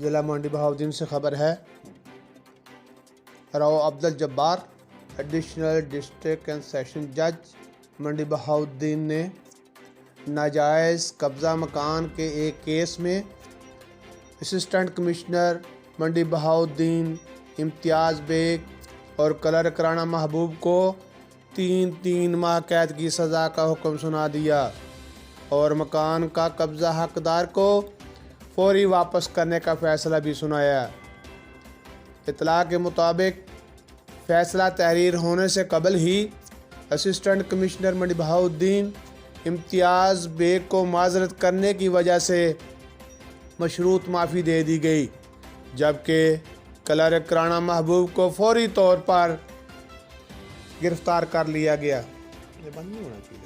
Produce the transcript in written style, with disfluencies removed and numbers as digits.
जिला मंडी बहाउद्दीन से खबर है। Rao Abdul Jabbar additional district and session जज मंडी बहाउद्दीन ने नाजायज़ कब्ज़ा मकान के एक केस में असिस्टेंट कमिश्नर मंडी बहाउद्दीन इम्तियाज़ बेग और क्लर्क राणा महबूब को 3 माह कैद की सज़ा का हुक्म सुना दिया और मकान का कब्ज़ा हकदार को फौरी वापस करने का फ़ैसला भी सुनाया। इतला के मुताबिक फ़ैसला तहरीर होने से कबल ही असिस्टेंट कमिश्नर मंडी बहाउद्दीन इम्तियाज़ बेग को माजरत करने की वजह से मशरूत माफ़ी दे दी गई, जबकि क्लर्क राणा महबूब को फौरी तौर पर गिरफ्तार कर लिया गया। ये बंद नहीं होना चाहिए।